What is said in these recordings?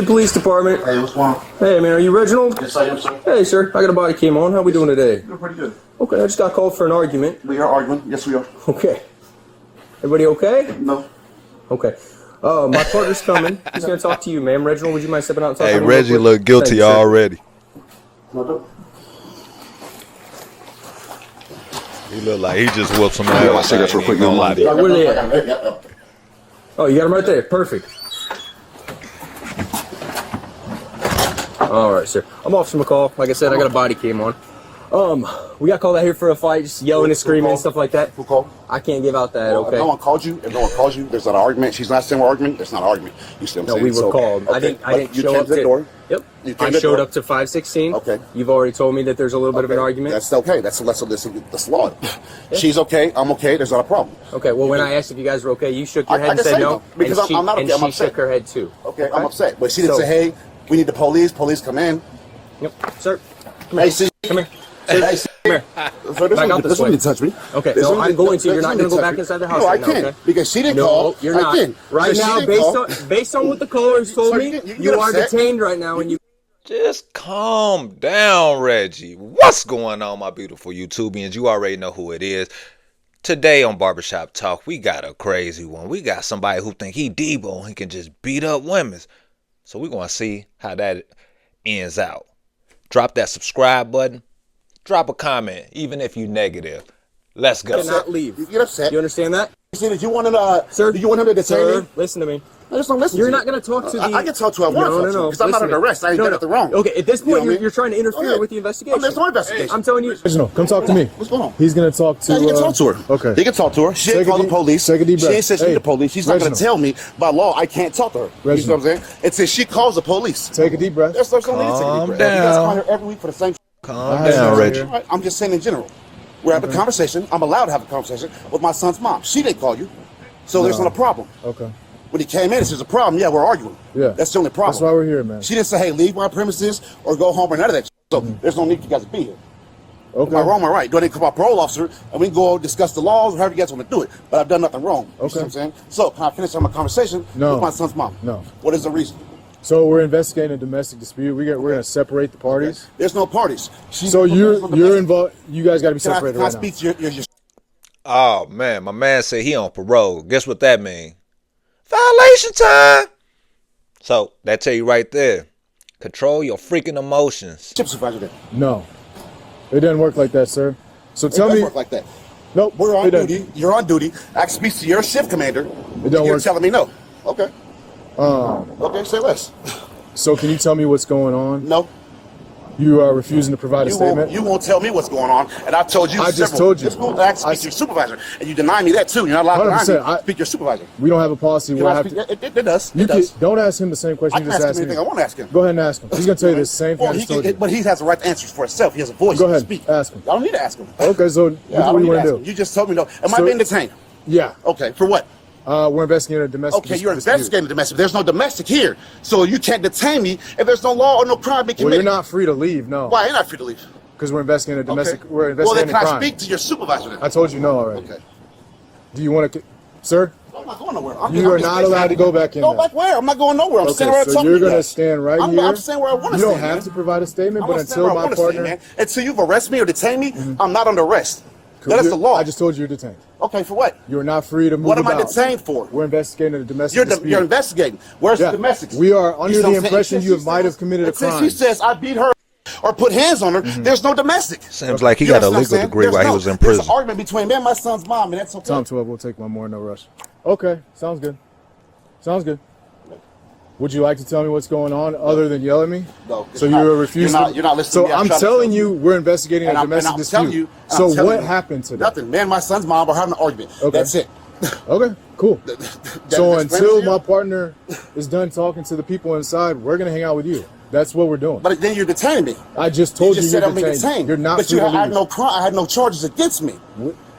Police Department. Hey, what's going on? Hey, man, are you Reginald? Yes, I am, sir. Hey, sir, I got a body cam on. How we doing today? You're pretty good. Okay, I just got called for an argument. We are arguing. Yes, we are. Okay. Everybody okay? No. Okay. My partner's coming. He's gonna talk to you, ma'am. Reginald, would you mind stepping out and talking? Hey, to me Reggie real quick? look guilty Thanks, already. No. He look like he just whooped some ass. Yeah, I say that real quick. Gonna lie to you. Where they at? Oh, you got him right there. Perfect. All right, sir. I'm Officer McCall. Like I said, I got a body cam on. We got called out here for a fight, just yelling and screaming and stuff like that. Who called? I can't give out that, Well, okay? If no one called you, there's not an argument. She's not saying we're arguing. There's not an argument. You see what I'm No, saying? we were called. Okay. I didn't You show came up to the door. Yep. You came I to the showed door. up to 516. Okay. You've already told me that there's a little bit of an argument. That's okay. That's law. She's okay. I'm okay. There's not a problem. Okay. Well, when I asked if you guys were okay, you shook your I head and can said say no. no, because and I'm not okay. And I'm she upset. shook her head too. Okay, I'm upset. But she didn't So- say, hey, we need the police. Police come in. Yep. Sir. Hey, see. Come here. Hey, Come here. So Back out this way. need to touch me. Okay, This no, one I'm need- going to. You're this not one going to need go touch back me. inside the house No, right I now, can't. okay? Because she didn't No, call. you're I not. didn't. Right Because she now, didn't call. based on what the callers told So me, you get you are upset. detained right now, and you. Just calm down, Reggie. What's going on, my beautiful YouTubians? You already know who it is. Today on Barbershop Talk, we got a crazy one. We got somebody who think he Debo and he can just beat up women. So we're going to see how that ends out. Drop that subscribe button. Drop a comment, even if you negative. Let's go. Cannot leave. You get upset. You understand that? See, did you want to, Sir, do you want him to detain Sir, me? listen to me. I just don't listen You're to not you. going to talk to the... I can talk to her. I want to talk to her. Because I'm not Listen under to me. arrest. I ain't done nothing wrong. Okay, at this You know point, what I mean? you're trying to interfere Okay. with the investigation. There's no investigation. I'm telling you... Reginald, come talk to me. What's going on? He's gonna talk to. Yeah, you can talk to her. Okay. You can talk to her. She ain't Take a called the deep- police. take a deep She breath. ain't said she Hey, need the police. She's not going to Reginald. tell me by law I can't talk to her. You see what I'm Reginald. saying? It says she calls the police. Take a deep breath. There's no need to take a Calm deep breath. You guys down. come here every week for the same. Calm Alright, down, sir. Reggie. Right? I'm just saying in general. We're having a conversation. I'm allowed to have a conversation with my son's mom. She didn't call you. So there's No. not a problem. Okay. When he came in, if there's a problem, yeah, we're arguing. Yeah. That's the only problem. That's why we're here, man. She didn't say, hey, leave my premises or go home or none of that. So there's no need for you guys to be here. Okay. Am I wrong or right? Do I need to call my parole officer and we can go discuss the laws or however you guys want to do it? But I've done nothing wrong. You see Okay. what I'm saying? So can I finish my conversation No. with my son's mom? No. What is the reason? So we're investigating a domestic dispute. We're gonna separate the parties. There's no parties. So you're involved. You guys got to be Can I separated right speak now. to your Oh, man, my man said he on parole. Guess what that means? Violation time. So, that tell you right there. Control your freaking emotions. ship supervisor there? No, it doesn't work like that, sir. So It tell doesn't me. work like that. Nope. We're on it doesn't. duty. You're on duty. I can speak to your shift commander. It don't You're work. telling me no. Okay. Okay, say less. So can you tell me what's going on? No. You are refusing to provide a statement. You won't tell me what's going on, and I told you. I just several. told you. This school I speak to your supervisor, and you deny me that too. You're not allowed to deny 100%. me. Speak to your supervisor. We don't have a policy Can where I I have speak? to. It does. You It does. don't ask him the same question I you can just ask asked him me. anything I want to ask him. Go ahead and ask him. He's gonna tell you the same thing Well, I just told you. but he has the right to answer for himself. He has a voice. Go He can ahead. speak. Ask him. I don't need to ask him. Okay, so Yeah, what do you want to do? You just told me no. Am I So- being detained? Yeah. Okay. For what? We're investigating a domestic. Okay, you're dispute. investigating domestic. There's no domestic here, so you can't detain me if there's no law or no crime being Well, committed. you're not free to leave. No. Why? You're not free to leave. Because we're investigating a domestic. Okay. We're Well, investigating then can a I crime. speak to your supervisor then? I told you no already. Okay. Do you want to, sir? I'm not going nowhere. You are not allowed to go back in Go there. back where? I'm not going nowhere. I'm Okay, standing right so talking you're to you gonna guys. stand right I'm here. I'm saying where I want to You stand. don't have man. to provide a statement, I'm but gonna stand until where I my wanna stand, partner, man. Until you've arrested me or detained me, I'm not under arrest. That's the law. I just told you you're detained. Okay, for what? You're not free to move What am I about. detained for? We're investigating a domestic You're dispute. investigating. Where's Yeah. the domestics? We are under You see the what I'm saying? impression Since you she might have says- committed a and since crime. she says I beat her or put hands on her, there's no domestic. Seems like he You got a understand what I'm legal saying? degree There's while he no- was in There's prison. an argument between me and my son's mom, and that's okay. Time 12, we'll take one more, no rush. Okay, sounds good. Sounds good. Would you like to tell me what's going on other than yell at me? No, So it's not- you're refusing. you're not listening So to me. I'm I'm trying to telling tell you, we're investigating a And I'm domestic telling dispute. you. So I'm telling what you, happened today? Nothing. Me and my son's mom are having an argument. Okay. That's it. Okay, cool. That So explains until to you? my partner is done talking to the people inside, we're gonna hang out with you. That's what we're doing. But then you're detaining me. I just told You just you said you're I'm being detained. You're not But free you to had, I had leave. no crime. I had no charges against me.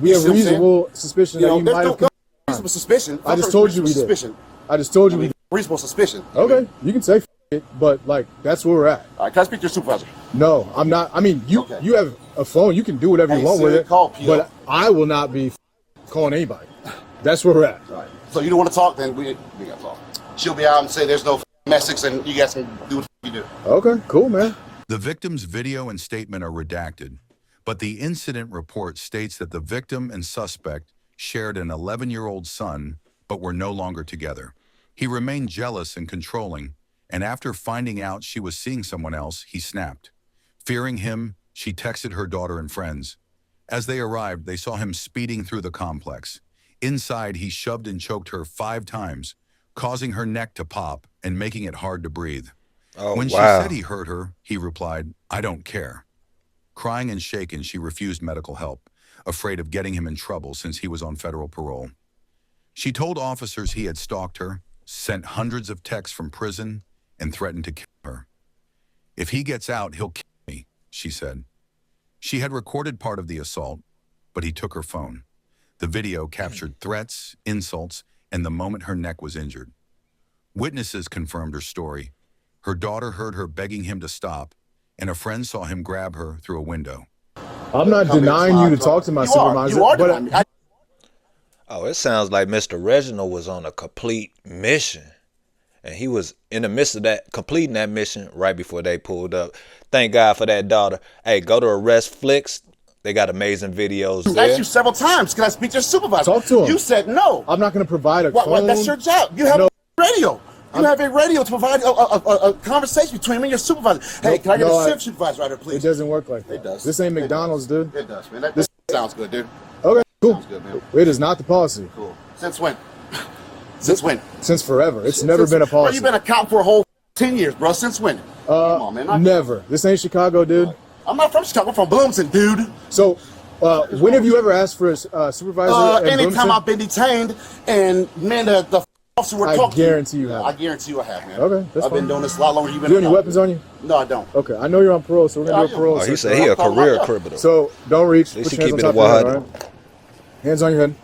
We have see what I'm reasonable suspicion that you there's might no, have. no reasonable suspicion. I just told you we did. Suspicion. I just told you we did. Reasonable suspicion. Okay, you can say f it, but like that's where we're at. All right, can I speak to your supervisor? No, I'm not. I mean, you Okay. you have a phone. You can do whatever you Hey, want with Siri, it. call P.O. But I will not be calling anybody. That's where we're at. All right. So you don't want to talk? Then we got to talk. She'll be out and say there's no domestics, and you guys can do what you do. Okay, cool, man. The victim's video and statement are redacted, but the incident report states that the victim and suspect shared an 11-year-old son, but were no longer together. He remained jealous and controlling, and after finding out she was seeing someone else, he snapped. Fearing him, she texted her daughter and friends. As they arrived, they saw him speeding through the complex. Inside, he shoved and choked her 5 times, causing her neck to pop and making it hard to breathe. When she said he hurt her, he replied, "I don't care." Crying and shaken, she refused medical help, afraid of getting him in trouble since he was on federal parole. She told officers he had stalked her, sent hundreds of texts from prison, and threatened to kill her. "If he gets out, he'll kill me," she said. She had recorded part of the assault, but he took her phone. The video captured threats, insults, and the moment her neck was injured. Witnesses confirmed her story. Her daughter heard her begging him to stop, and a friend saw him grab her through a window. I'm not denying you to talk to my supervisor. You are but denying me. Oh, it sounds like Mr. Reginald was on a complete mission. And he was in the midst of that, completing that mission right before they pulled up. Thank God for that daughter. Hey, go to Arrest Flicks. They got amazing videos I there. asked you several times, can I speak to your supervisor? Talk to him. You said no. I'm not going to provide a phone. What, that's your job. You have a radio. You have a radio to provide a conversation between me and your supervisor. Hey, can I get a shift supervisor right here, please? It doesn't work like that. It does. This ain't McDonald's, dude. It does, man. That sounds good, dude. Okay, cool. Sounds good, man. It is not the policy. Cool. Since when? Since when? Since forever. It's never been a Bro, policy. you've been a cop for a whole 10 years, bro. Since when? Come on, man. Never. This ain't Chicago, dude. I'm not from Chicago. I'm from Bloomington, dude. So, when have you ever asked for a supervisor? in Anytime Bloomington? I've been detained, and man, the officer we're talking to. I guarantee you have. I guarantee you I have, man. Okay, that's I've been fine. doing this a lot longer than you've been. Do you have any weapons on you? No, I don't. Okay, I know you're on parole, so we're gonna do a parole. Oh, he search. said he a career criminal. So don't reach. They Put should your keep hands it on a top of your head, 100. all right? Hands on your head.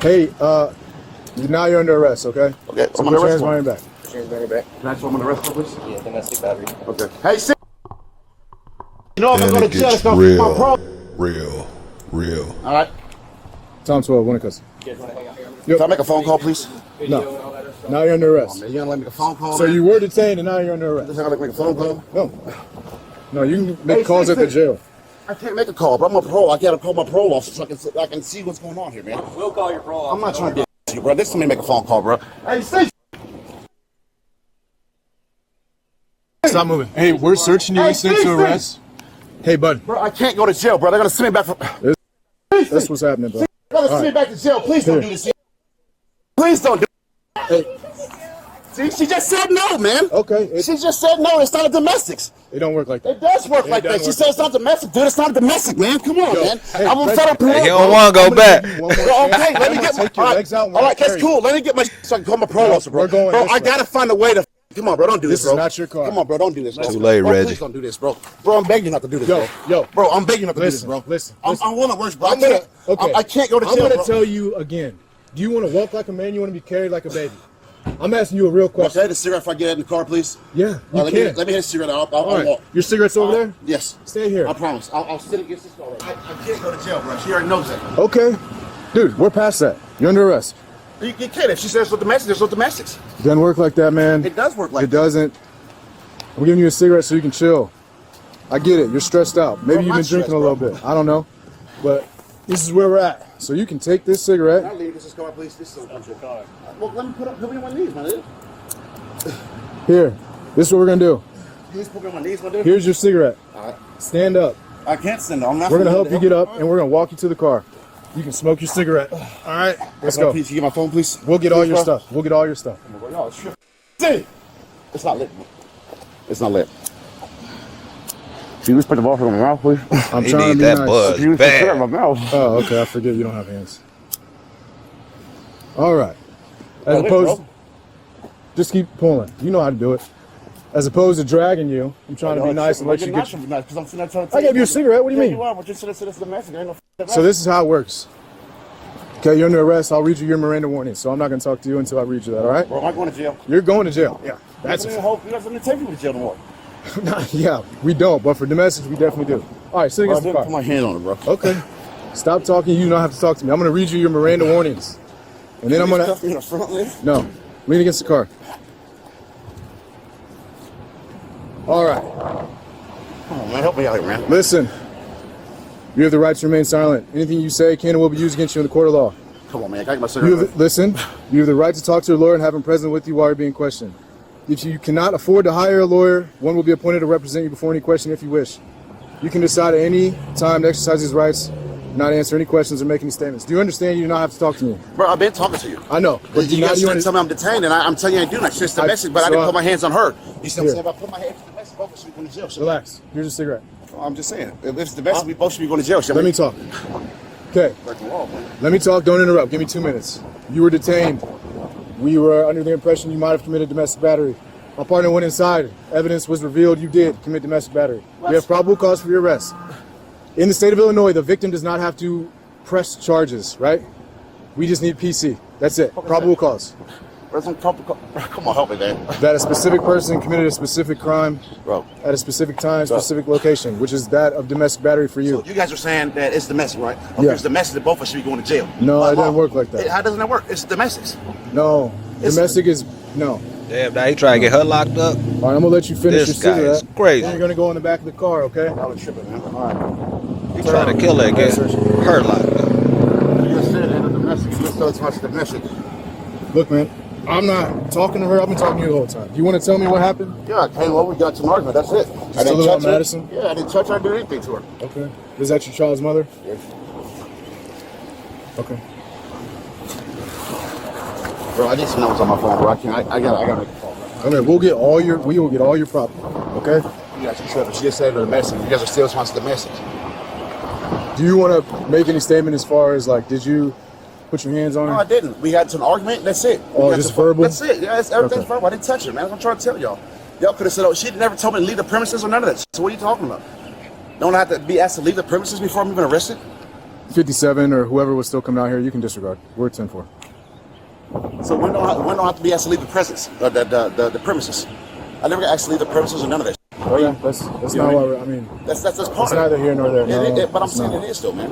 Okay. Hey, now you're under arrest, okay? Okay, So I'm put under your arrest hands for- behind your back. Can I show him on the rest of this? Yeah, domestic battery. Okay. Hey, sit. You know, if I Then go to it jail, gets it's gonna be my problem. real. All right. Tom 12, one of us. Can I make a phone call, please? No. Now you're under arrest. Man, you gonna let me make a phone call? So man? you were detained and now you're under arrest. Just gonna make a phone call? No. No, you can make calls at the jail. I can't make a call, but I'm on parole. I gotta call my parole officer so I can see what's going on here, man. We'll call your parole. I'm not trying to be you, bro. This time, make a phone call, bro. Hey, say. Stop moving. Hey, we're searching you instant to arrest. Hey, bud. Bro, I can't go to jail, bro. They're gonna send me back for. That's what's happening, bro. They're gonna send me back to jail. Please don't do this. Please don't do it. Hey. See, she just said no, man. Okay. She just said no. It's not a domestics. It don't work like that. It does work like that. She said it's not domestic, dude. It's not domestic, man. Come on, man. hey, I'm on federal parole. He don't want to go back. Bro, okay, let me get my. Take your legs out and All right, carry that's cool. Let me get my. So I can call my parole officer, bro. we're going Bro, this I way. gotta find a way to. Come on, bro. Don't do this, This bro. is not your car. Come on, bro. Don't do this. Bro. Too late, Bro, Reggie. Please don't do this, bro. Bro, I'm begging you not to do this, Yo. Bro, I'm begging you not to Listen, do this, bro. listen. I'm one of the worst, bro. Okay. I can't go to jail, I'm gonna bro. tell you again. Do you want to walk like a man? You want to be carried like a baby? I'm asking you a real question. Okay, the cigarette if I get in the car, please. Yeah, you let can. me hit the cigarette. I'll All right. walk. Your cigarette's over there? Yes. Stay here. I promise. I'll sit against this car. I can't go to jail, bro. She already knows that. Okay. Dude, we're past that. You're under arrest. You can't. If she says with domestics, there's no domestics. It doesn't work like that, man. It does work like It doesn't. I'm giving you a cigarette so you can chill. I get it. You're stressed out. Maybe Bro, you've I'm been drinking a stressed, little bro. bit. I don't know. But this is where we're at. So you can take this Can I cigarette. leave this car, please? This is your car. Well, let me put me on my knees, my dude. Here. This is what we're going to do. Please put me on my knees, my dude. Here's your cigarette. All right. Stand up. I can't stand up. I'm not. We're going to help you get up, and we're going to walk you to the car. You can smoke your cigarette. All right? Let's go. Please, you get my phone, please. We'll get all Please, your bro. stuff. We'll get all your stuff. No, it's shit. See, it's not lit. It's not lit. Can you respect the ball from my mouth, please? I'm He trying need to be that nice. buzz Can you respect my bad. mouth? Oh, okay. I forget you don't have hands. All right. As Wait, opposed, bro. just keep pulling. You know how to do it. As opposed to dragging you, I'm trying to be nice and let you get. Because I'm sitting there trying to. I gave you a cigarette. What do you mean? You are, but you're sitting there domestic. Ain't no. So this is how it works. Okay, you're under arrest. I'll read you your Miranda warning. So I'm not going to talk to you until I read you that. All right? Bro, am I going to jail? You're going to jail. Yeah. That's You guys don't take people to jail no more. yeah. We don't, but for domestics, we definitely do. All right, sit against the Bro, car. put my hand on it, bro. Okay. Stop talking. You don't have to talk to me. I'm going to read you your Miranda warnings. And then I'm gonna. Cuff me in the front, man. No, lean against the car. All right. Come on, man. Help me out here, man. Listen. You have the right to remain silent. Anything you say can and will be used against you in the court of law. Come on, man. I got my cigarette. Listen. You have the right to talk to your lawyer and have him present with you while you're being questioned. If you cannot afford to hire a lawyer, one will be appointed to represent you before any question if you wish. You can decide at any time to exercise these rights, not answer any questions or make any statements. Do you understand you do not have to talk to me? Bro, I've been talking to you. I know. But you guys trying to tell me I'm detained, and I'm telling you I ain't doing that. It's just domestic, but I didn't put my hands on her. You see what I'm saying? If I put my hands on domestic, both of us should be going to jail. Relax. Here's a cigarette. Well, I'm just saying. If it's domestic, we both should be going to jail. Let me talk. Okay. Let me talk. Don't interrupt. Give me 2 minutes. You were detained. We were under the impression you might have committed domestic battery. My partner went inside. Evidence was revealed you did commit domestic battery. We have probable cause for your arrest. In the state of Illinois, the victim does not have to press charges, right? We just need PC. That's it. Probable cause. Come on, help me, man. That a specific person committed a specific crime, bro, at a specific time, specific location, which is that of domestic battery for you. So you guys are saying that it's domestic, right? Okay, yeah. It's domestic that both of us should be going to jail. No, it doesn't work like that. How doesn't that work? It's domestics. No, domestic is no. Damn, now he trying to get her locked up. All right, I'm gonna let you finish This your guy is cigarette. crazy. Then you're gonna go in the back of the car, okay? I was tripping, man. All right. He trying to kill her and get her locked up. You just said it's domestic. You just know it's much domestic. Look, man, I'm not talking to her. I've been talking to you the whole time. You want to tell me what happened? Yeah, I came over, we got to an argument. That's it. I didn't touch her. Madison? Yeah, I didn't touch her. I didn't do anything to her. Okay. Is that your child's mother? Yes. Okay. Bro, I need some numbers on my phone, bro. I gotta make a call, bro. Okay, we will get all your property. Okay. You guys are tripping. She just said the message. You guys are still responsible to the message. Do you want to make any statement as far as like, did you put your hands on her? No, I didn't. We got to an argument. That's it. Oh, just verbal? That's it. Yeah, everything's Okay. verbal. I didn't touch her, man. I'm trying to tell y'all. Y'all could have said, oh, she never told me to leave the premises or none of that. So what are you talking about? Don't I have to be asked to leave the premises before I'm even arrested? 57 or whoever was still coming out here, you can disregard. We're at 10-4. So when don't I have to be asked to leave the premises? The premises? I never got asked to leave the premises or none of that. Oh yeah, that's not why we're. I mean, That's part it's of neither here nor there. No, but I'm it's saying not. it is still, man.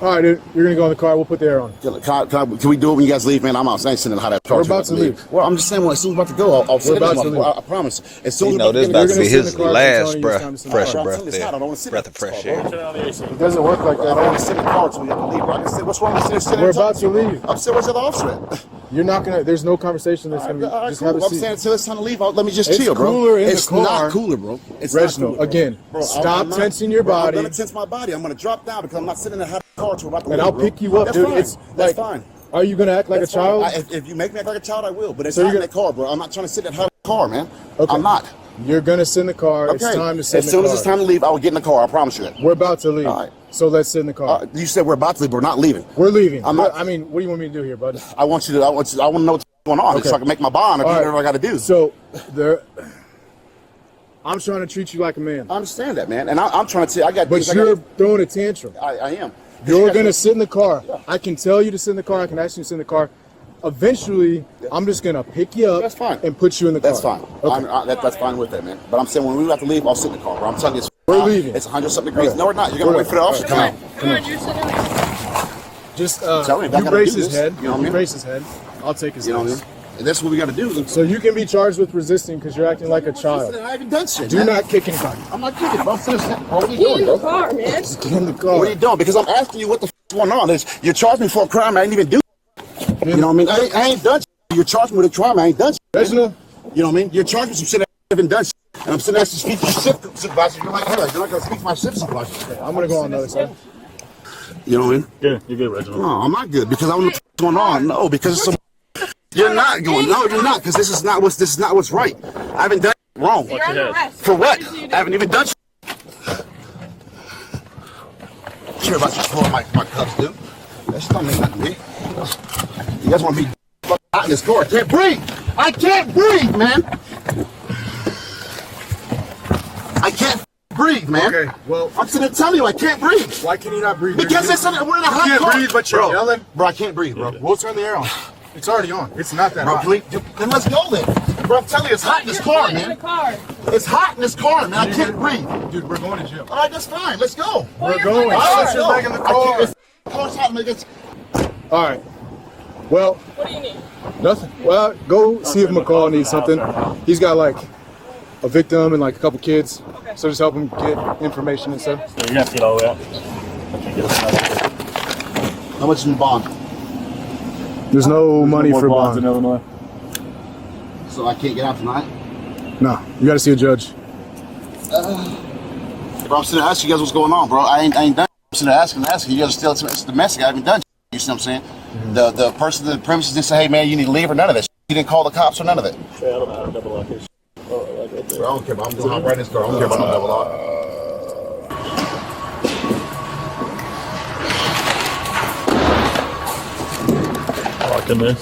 All right, dude. You're gonna go in the car. We'll put the air on. Can we do it when you guys leave, man? I'm out. I ain't sending how that car. We're about to leave. Well, I'm just saying, as soon as we're about to go, I'll send it. about to leave. I promise. As soon You as know this we're about to be sit in his the car, last I'm breath, telling you, fresh Bro, I'm breath telling you, it's not. I there. don't want to sit Breath in of this fresh car, air. bro. It doesn't work like I don't want that. to sit in the car until we have to leave, bro. I can sit. What's wrong with sitting? We're about to leave. I'm sitting. Where's the officer at? You're not gonna. There's no conversation that's gonna be. All right, Just cool. have a I'm seat. saying until it's time to leave, let me just It's chill, bro. cooler in the It's car. not cooler, bro. It's not Reginald, cooler, bro. again, Bro, stop I'm not- tensing your bro, body. I'm gonna tense my body. I'm gonna drop down because I'm not sitting in a hot car till we're about to And leave, I'll bro. pick you up, That's dude. fine. It's That's like, fine. Are you gonna act like That's a child? fine. If you make me act like a child, I will. But it's So not you're in that car, bro. I'm not trying to sit in that hot car, man. Okay. I'm not. You're gonna sit in the car. Okay. It's time to sit in As the soon car. as it's time to leave, I will get in the car. I promise you that. We're about to leave. All right. So let's sit in the car. You said we're about to leave, but we're not leaving. We're leaving. I'm not- I mean, what do you want me to do here, bud? I want to know what's going on Okay. so I can make my bond or do All right. whatever I got to do. So there. I'm trying to treat you like a man, I understand that, man. And I'm trying to tell you, I got but things I you're gotta- throwing a tantrum. I am. You're gonna sit in the car. I can tell you to sit in the car. I can ask you to sit in the car. Eventually, I'm just gonna pick you up That's fine. and put you in the car. That's fine. Okay. That's fine with that, man. But I'm saying when we have to leave, I'll sit in the car, bro. I'm telling you, We're leaving. It's 100-something degrees. Okay. No, we're not. You're gonna We're wait for the not. officer to come All out. right. Come on, you're sitting there. Just Tell me if I you gotta brace do his this, head. you know what I mean? brace his head. I'll take his You know what I legs. mean? And that's what we got to do. So you can be charged with resisting because you're acting like a child. I haven't done shit. Do man. not kick anybody. I'm not kicking, bro. I'm sitting. What are you Get doing, in the bro? car, man. Get in the car. What are you doing? Because I'm asking you what the f going on. You charged me for a crime I didn't even do. You know what I mean? I ain't done shit. You're charged me with a crime I ain't done shit. Reginald? You know what I mean? You're charged me some shit I haven't done shit. And I'm sitting there to speak to your shift supervisor. You're like, hey, you're not going to speak to my shift supervisor. I'm gonna go on the other side. You know what I mean? Yeah, you're good, Reginald. No, I'm not good because I don't know what's going on. No, because it's some. You're not going. No, you're not because this is not what's right. I haven't done wrong. You're under arrest. For what? What did you do? I haven't even done. Care about you pulling my cuffs, dude. That shit don't mean nothing to me. You guys want to be hot in this car? I can't breathe. I can't breathe, man. I can't breathe, man. Okay, well, I'm sitting there telling you I can't breathe. why can you not breathe? Because it's we're in a hot can't car. breathe, but you're Bro, yelling. Bro, I can't breathe, bro. We'll turn the air on. It's already on. It's not that Bro, hot. then let's go then. Bro, I'm telling you, it's hot in this You're car, going in the man. car. It's hot in this car, man. I can't breathe. Dude, we're going to jail. All right, that's fine. Let's go. Well, We're you're going. going. All right, you're back in the car. This car's hot, man. All right. Well, What do you need? nothing. Well, go see if McCall needs something. He's got like a victim and like a couple kids. Okay. So just help him get information and stuff. You're gonna have to get all the way out. How much is in bond? There's no money More for bonds in bond. Illinois. So I can't get out tonight? No, you got to see a judge. Bro, I'm sitting there asking you guys what's going on, bro. I ain't done. I'm sitting there asking. You guys are still, it's domestic. I haven't done. You see what I'm saying? The person at the premises didn't say, hey, man, you need to leave or none of this. He didn't call the cops or none of it. I don't know how to double lock this. Oh, like right there. Bro, I don't care about. I'm going to hop right in this car. I don't care about no double lock. Locked in there.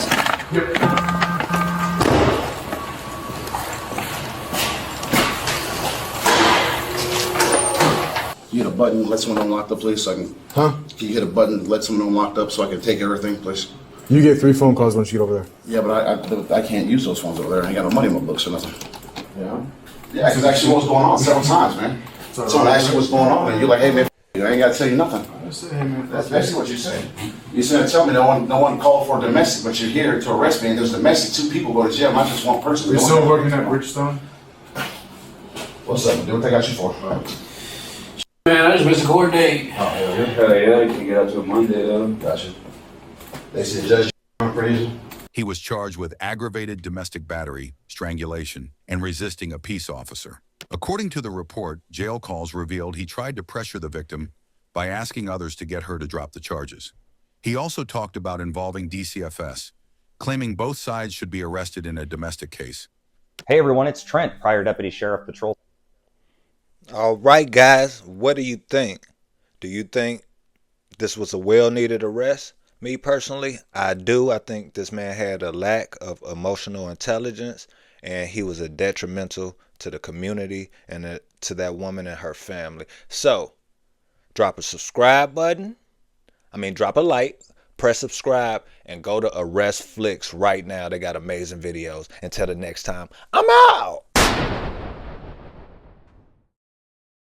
You hit a button, let someone know locked up, please, so I can. Huh? Can you hit a button, let someone know locked up, so I can take everything, please? You get 3 phone calls once you get over there. Yeah, but I can't use those phones over there. I ain't got no money in my books or nothing. Yeah. Yeah, because actually, what's going on several times, man. Someone asked you what's going on, and you're like, hey, man, I ain't got to tell you nothing. That's basically what you say. You said, tell me no one called for domestic, but you're here to arrest me, and there's domestic. 2 people go to jail, not just one person. You're still working at Bridgestone? What's up, dude? What they got you for? Man, I just missed a court date. Oh, hell yeah. Hell yeah, you can get out to a Monday though. Gotcha. They said judge pretty easy. He was charged with aggravated domestic battery, strangulation, and resisting a peace officer. According to the report, jail calls revealed he tried to pressure the victim by asking others to get her to drop the charges. He also talked about involving DCFS, claiming both sides should be arrested in a domestic case. Hey everyone, it's Trent, prior Deputy Sheriff Patrol. All right, guys, what do you think? Do you think this was a well-needed arrest? Me personally, I do. I think this man had a lack of emotional intelligence, and he was a detrimental to the community and to that woman and her family. So, drop a subscribe button. Drop a like, press subscribe, and go to Arrest Flicks right now. They got amazing videos. Until the next time, I'm out.